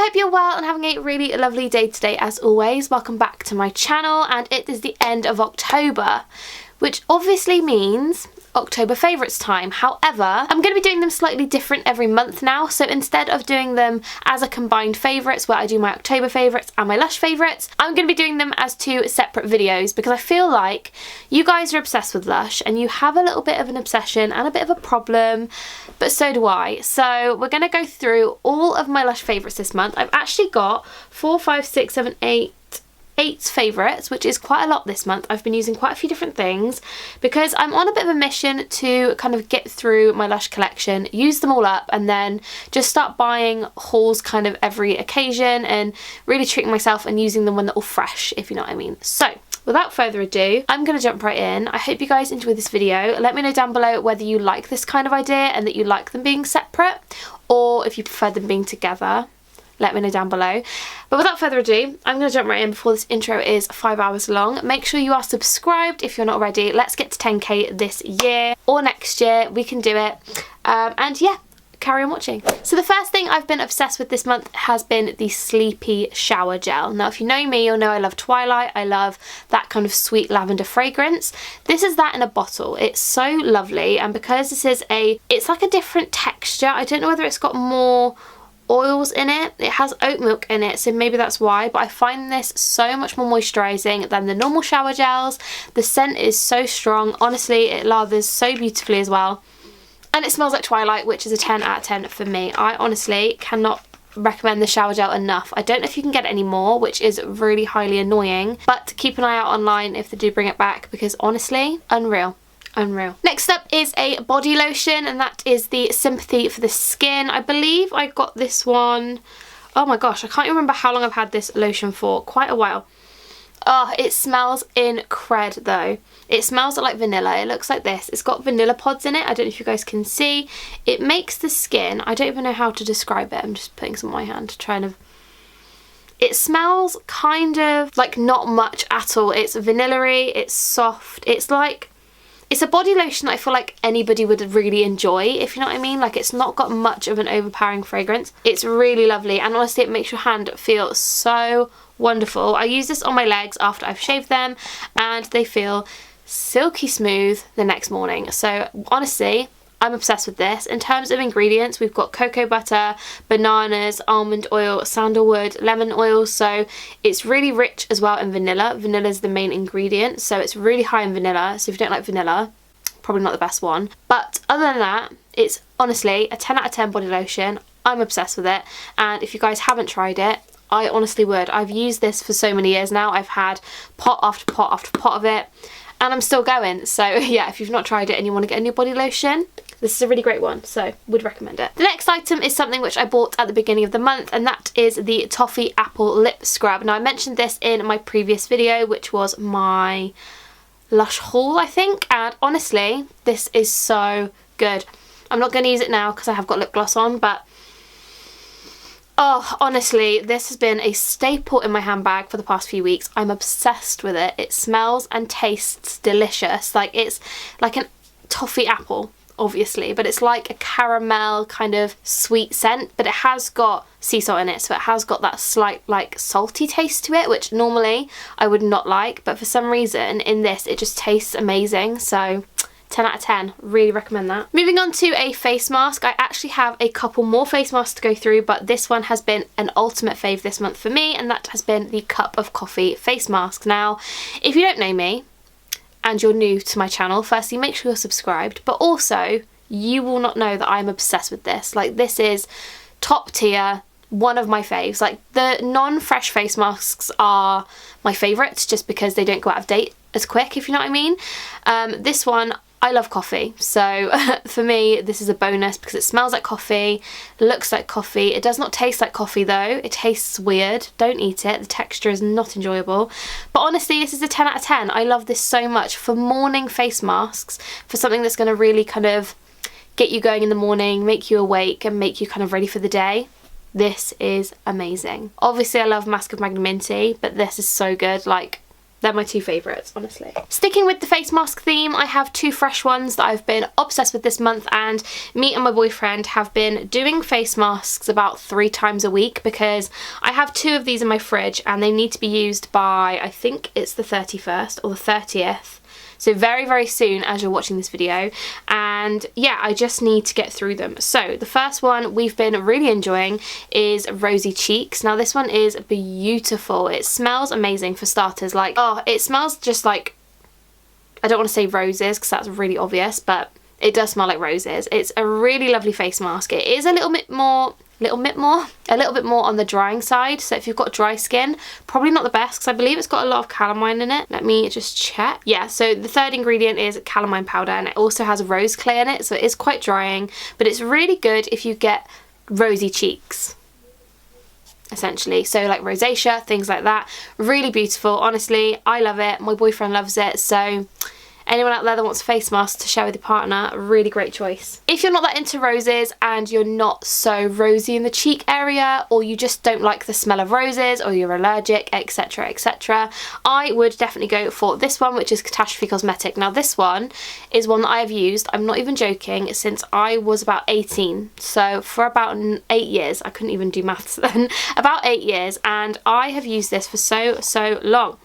I hope you're well and having a really lovely day today as always. Welcome back to my channel, and it is the end of October, which obviously means October favourites time. However, I'm going to be doing them slightly different every month now, so instead of doing them as a combined favourites where I do my October favourites and my Lush favourites, I'm going to be doing them as two separate videos because I feel like you guys are obsessed with Lush and you have a little bit of an obsession and a bit of a problem, but so do I. So we're going to go through all of my Lush favourites this month. I've actually got 8 favourites, which is quite a lot this month. I've been using quite a few different things because I'm on a bit of a mission to kind of get through my Lush collection, use them all up, and then just start buying hauls kind of every occasion and really treating myself and using them when they're all fresh, if you know what I mean. So without further ado, I'm going to jump right in. I hope you guys enjoy this video. Let me know down below whether you like this kind of idea and that you like them being separate, or if you prefer them being together. Let me know down below. But without further ado, I'm going to jump right in before this intro is 5 hours long. Make sure you are subscribed if you're not already. Let's get to 10k this year or next year. We can do it. And yeah, carry on watching. So the first thing I've been obsessed with this month has been the Sleepy Shower Gel. Now if you know me, you'll know I love Twilight. I love that kind of sweet lavender fragrance. This is that in a bottle. It's so lovely, and because this is it's like a different texture. I don't know whether it's got more oils in it. It has oat milk in it, so maybe that's why, but I find this so much more moisturising than the normal shower gels. The scent is so strong. Honestly, it lathers so beautifully as well, and it smells like Twilight, which is a 10 out of 10 for me. I honestly cannot recommend the shower gel enough. I don't know if you can get it anymore, which is really highly annoying, but keep an eye out online if they do bring it back, because honestly, unreal. Unreal. Next up is a body lotion, and that is the Sympathy for the Skin. I believe I got this one, oh my gosh, I can't remember how long I've had this lotion for. Quite a while. Oh, it smells incred though. It smells like vanilla. It looks like this. It's got vanilla pods in it. I don't know if you guys can see. It makes the skin, I don't even know how to describe it. I'm just putting some on my hand, trying to... It smells kind of like not much at all. It's vanilla-y, it's soft. It's a body lotion that I feel like anybody would really enjoy, if you know what I mean. Like, it's not got much of an overpowering fragrance. It's really lovely, and honestly it makes your hand feel so wonderful. I use this on my legs after I've shaved them, and they feel silky smooth the next morning. So honestly, I'm obsessed with this. In terms of ingredients, we've got cocoa butter, bananas, almond oil, sandalwood, lemon oil, so it's really rich as well in vanilla. Vanilla is the main ingredient, so it's really high in vanilla, so if you don't like vanilla, probably not the best one. But other than that, it's honestly a 10 out of 10 body lotion. I'm obsessed with it, and if you guys haven't tried it, I honestly would. I've used this for so many years now. I've had pot after pot after pot of it, and I'm still going. So yeah, if you've not tried it and you want to get a new body lotion, this is a really great one, so would recommend it. The next item is something which I bought at the beginning of the month, and that is the Toffee Apple Lip Scrub. Now I mentioned this in my previous video, which was my Lush haul, I think, and honestly, this is so good. I'm not going to use it now because I have got lip gloss on, but oh, honestly, this has been a staple in my handbag for the past few weeks. I'm obsessed with it. It smells and tastes delicious. Like, it's like an toffee apple, obviously, but it's like a caramel kind of sweet scent, but it has got sea salt in it, so it has got that slight like salty taste to it, which normally I would not like, but for some reason in this it just tastes amazing. So 10 out of 10, really recommend that. Moving on to a face mask. I actually have a couple more face masks to go through, but this one has been an ultimate fave this month for me, and that has been the Cup of Coffee face mask. Now, if you don't know me, and you're new to my channel, firstly make sure you're subscribed, but also you will not know that I'm obsessed with this. Like, this is top tier, one of my faves. Like, the non-fresh face masks are my favourites just because they don't go out of date as quick, if you know what I mean. This one, I love coffee, so for me this is a bonus because it smells like coffee, looks like coffee. It does not taste like coffee though. It tastes weird. Don't eat it. The texture is not enjoyable. But honestly, this is a 10 out of 10. I love this so much for morning face masks, for something that's going to really kind of get you going in the morning, make you awake and make you kind of ready for the day. This is amazing. Obviously I love Mask of Magnum Minty, but this is so good. Like, They're my two favourites, honestly. Sticking with the face mask theme, I have two fresh ones that I've been obsessed with this month, and me and my boyfriend have been doing face masks about 3 times a week because I have 2 of these in my fridge and they need to be used by, I think it's the 31st or the 30th. So very, very soon as you're watching this video. And yeah, I just need to get through them. So the first one we've been really enjoying is Rosy Cheeks. Now this one is beautiful. It smells amazing for starters. Like, oh, it smells just like, I don't want to say roses because that's really obvious, but it does smell like roses. It's a really lovely face mask. It is a little bit more on the drying side, so if you've got dry skin, probably not the best because I believe it's got a lot of calamine in it. Let me just check. Yeah, so the third ingredient is calamine powder, and it also has rose clay in it, so it is quite drying, but it's really good if you get rosy cheeks, essentially. So like rosacea, things like that. Really beautiful, honestly. I love it. My boyfriend loves it, so anyone out there that wants a face mask to share with your partner, really great choice. If you're not that into roses and you're not so rosy in the cheek area, or you just don't like the smell of roses, or you're allergic, etc, etc, I would definitely go for this one, which is Catastrophe Cosmetic. Now this one is one that I have used, I'm not even joking, since I was about 18. So for about 8 years, I couldn't even do maths then, about 8 years, and I have used this for so long.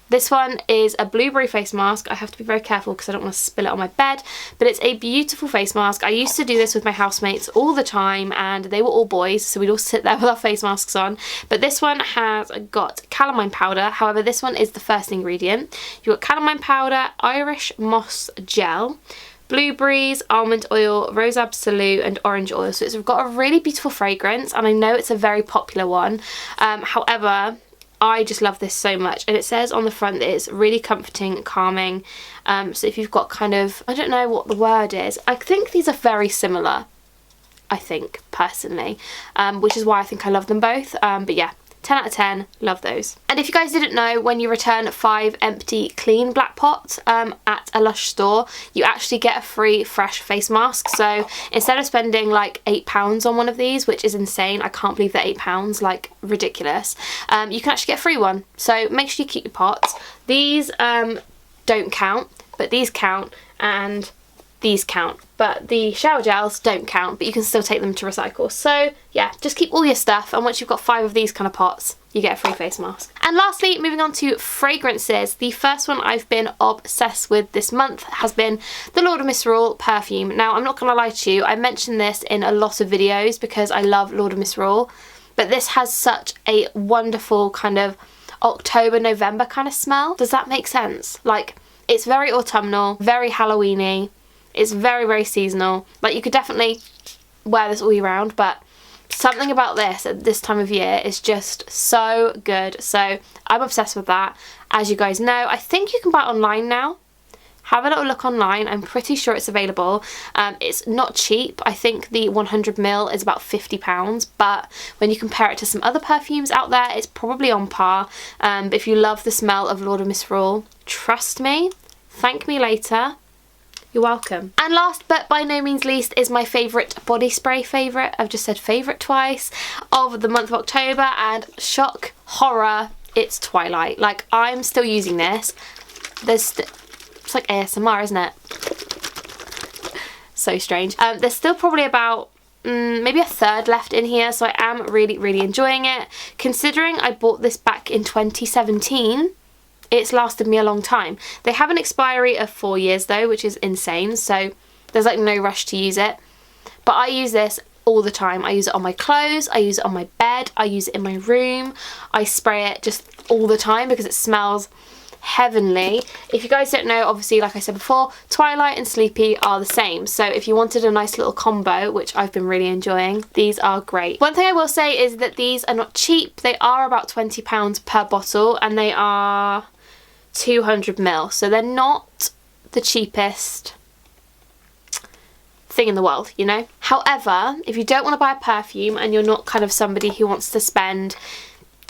This one is a blueberry face mask. I have to be very careful because I don't want to spill it on my bed, but it's a beautiful face mask. I used to do this with my housemates all the time, and they were all boys, so we'd all sit there with our face masks on. But this one has got calamine powder. However, this one is the first ingredient. You've got calamine powder, Irish moss gel, blueberries, almond oil, rose absolute, and orange oil. So it's got a really beautiful fragrance, and I know it's a very popular one. However, I just love this so much, and it says on the front that it's really comforting, calming. So if you've got kind of, I don't know what the word is, I think these are very similar, I think, personally, which is why I think I love them both. But yeah, 10 out of 10, love those. And if you guys didn't know, when you return 5 empty clean black pots at a Lush store, you actually get a free fresh face mask. So instead of spending like £8 on one of these, which is insane, I can't believe they're £8, like ridiculous, you can actually get a free one. So make sure you keep your pots. These don't count, but these count, and these count, but the shower gels don't count, but you can still take them to recycle. So yeah, just keep all your stuff, and once you've got 5 of these kind of pots, you get a free face mask. And lastly, moving on to fragrances, the first one I've been obsessed with this month has been the Lord of Misrule perfume. Now I'm not gonna lie to you, I mentioned this in a lot of videos because I love Lord of Misrule, but this has such a wonderful kind of October, November kind of smell. Does that make sense? Like, it's very autumnal, very Halloweeny. It's very, very seasonal. Like, you could definitely wear this all year round, but something about this at this time of year is just so good. So I'm obsessed with that. As you guys know, I think you can buy it online now. Have a little look online. I'm pretty sure it's available. It's not cheap. I think the 100ml is about £50, but when you compare it to some other perfumes out there, it's probably on par. But if you love the smell of Lord of Misrule, trust me, thank me later. You're welcome. And last but by no means least is my favourite body spray favourite. I've just said favourite twice, of the month of October, and shock, horror, it's Twilight. Like, I'm still using this. It's like ASMR, isn't it? So strange. There's still probably about maybe a third left in here, so I am really, really enjoying it. Considering I bought this back in 2017, it's lasted me a long time. They have an expiry of 4 years though, which is insane, so there's like no rush to use it. But I use this all the time. I use it on my clothes, I use it on my bed, I use it in my room. I spray it just all the time because it smells heavenly. If you guys don't know, obviously, like I said before, Twilight and Sleepy are the same, so if you wanted a nice little combo, which I've been really enjoying, these are great. One thing I will say is that these are not cheap. They are about £20 per bottle, and they are 200ml, so they're not the cheapest thing in the world, you know. However, if you don't want to buy a perfume and you're not kind of somebody who wants to spend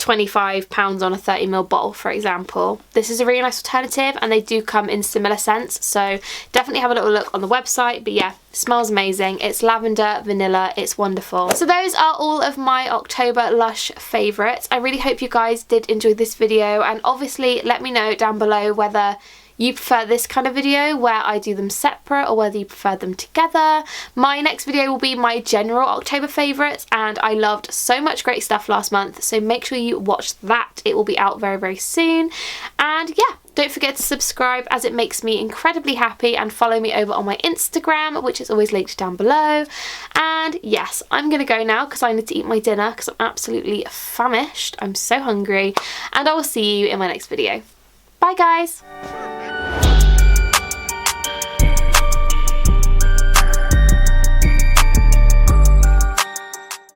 £25 on a 30ml bottle, for example. This is a really nice alternative, and they do come in similar scents, so definitely have a little look on the website. But yeah, it smells amazing. It's lavender, vanilla, it's wonderful. So those are all of my October Lush favourites. I really hope you guys did enjoy this video, and obviously let me know down below whether you prefer this kind of video where I do them separate or whether you prefer them together. My next video will be my general October favourites, and I loved so much great stuff last month, so make sure you watch that. It will be out very, very soon. And yeah, don't forget to subscribe, as it makes me incredibly happy, and follow me over on my Instagram, which is always linked down below. And yes, I'm gonna go now because I need to eat my dinner because I'm absolutely famished. I'm so hungry, and I will see you in my next video. Bye guys!